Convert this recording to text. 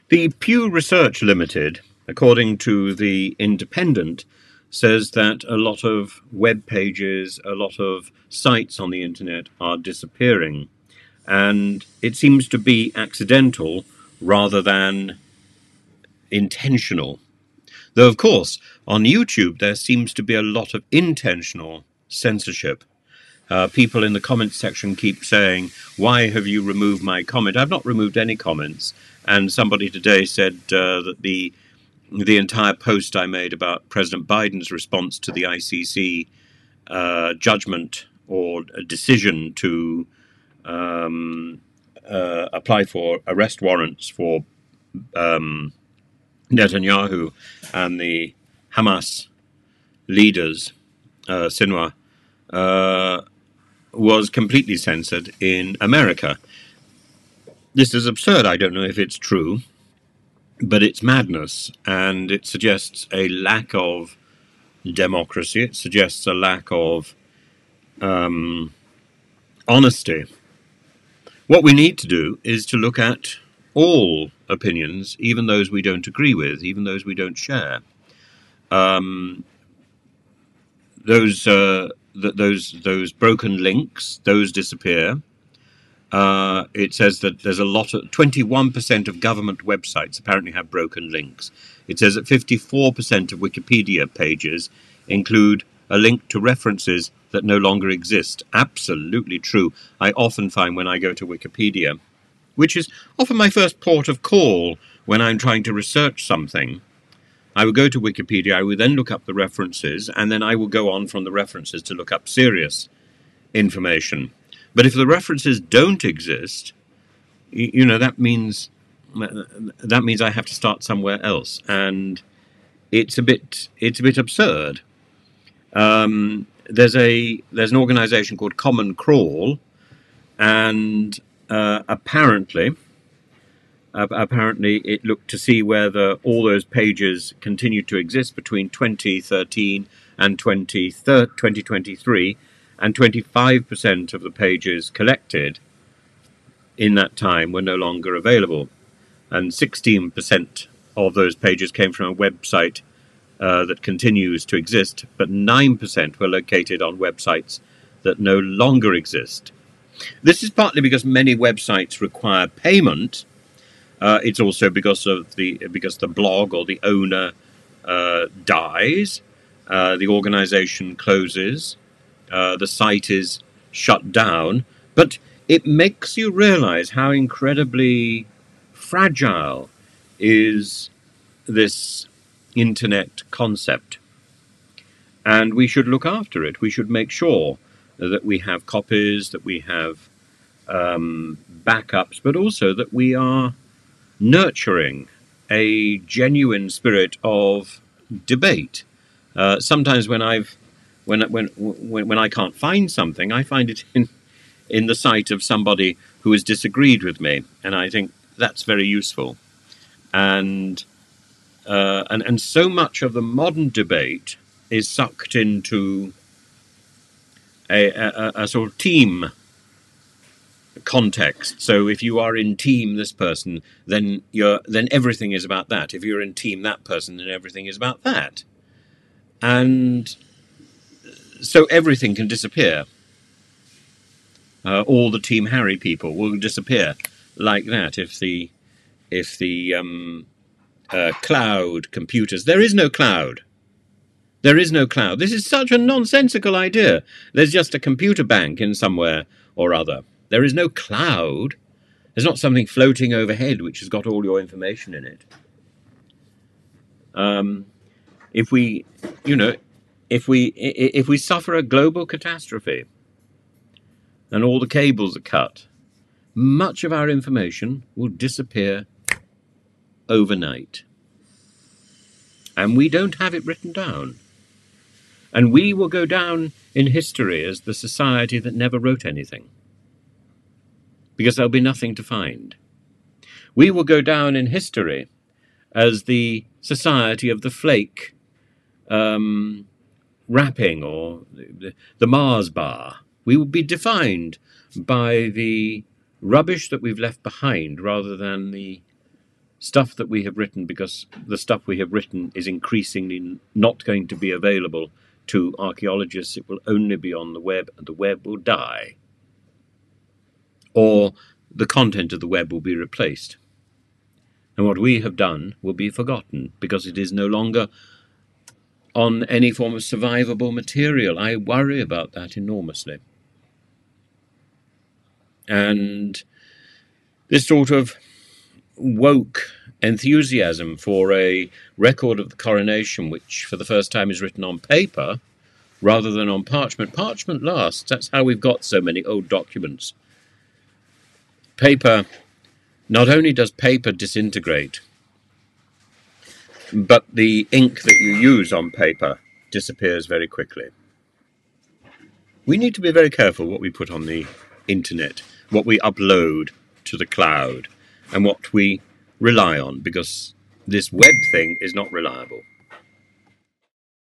The Pew Research Limited, according to The Independent, says that a lot of web pages, a lot of sites on the internet are disappearing. And it seems to be accidental rather than intentional. Though, of course, on YouTube there seems to be a lot of intentional censorship. People in the comments section keep saying, "Why have you removed my comment?" I've not removed any comments. And somebody today said that the entire post I made about President Biden's response to the ICC judgment or a decision to apply for arrest warrants for Netanyahu and the Hamas leaders, Sinwar, was completely censored in America. This is absurd. I don't know if it's true, but it's madness, and it suggests a lack of democracy. It suggests a lack of honesty. What we need to do is to look at all opinions, even those we don't agree with, even those we don't share. Those broken links, those disappear. It says that there's a lot of 21% of government websites apparently have broken links. It says that 54% of Wikipedia pages include a link to references that no longer exist. Absolutely true. I often find when I go to Wikipedia, which is often my first port of call when I'm trying to research something, I would go to Wikipedia, I would then look up the references, and then I will go on from the references to look up serious information. But if the references don't exist, that means I have to start somewhere else, and it's a bit absurd. There's an organization called Common Crawl, and apparently it looked to see whether all those pages continued to exist between 2013 and 2023, and 25% of the pages collected in that time were no longer available, and 16% of those pages came from a website that continues to exist, but 9% were located on websites that no longer exist. This is partly because many websites require payment. It's also because the blog or the owner dies, the organization closes, the site is shut down. But it makes you realize how incredibly fragile is this internet concept. And we should look after it. We should make sure that we have copies, that we have backups, but also that we are nurturing a genuine spirit of debate. Sometimes when I can't find something, I find it in the sight of somebody who has disagreed with me, and I think that's very useful. And so much of the modern debate is sucked into a sort of team context. So if you are in team this person, then everything is about that. If you're in team that person, then everything is about that. And so everything can disappear. All the Team Harry people will disappear like that if the cloud computers. There is no cloud. There is no cloud. This is such a nonsensical idea. There's just a computer bank in somewhere or other. There is no cloud. There's not something floating overhead which has got all your information in it. If we suffer a global catastrophe and all the cables are cut, much of our information will disappear overnight. And we don't have it written down. And we will go down in history as the society that never wrote anything, because there'll be nothing to find. We will go down in history as the society of the flake wrapping, or the Mars bar. We will be defined by the rubbish that we've left behind rather than the stuff that we have written, because the stuff we have written is increasingly not going to be available to archaeologists. It will only be on the web, and the web will die. Or the content of the web will be replaced. And what we have done will be forgotten, because it is no longer on any form of survivable material. I worry about that enormously. And this sort of woke enthusiasm for a record of the coronation, which for the first time is written on paper rather than on parchment. Parchment lasts. That's how we've got so many old documents. Paper, not only does paper disintegrate, but the ink that you use on paper disappears very quickly. We need to be very careful what we put on the internet, what we upload to the cloud, and what we rely on, because this web thing is not reliable.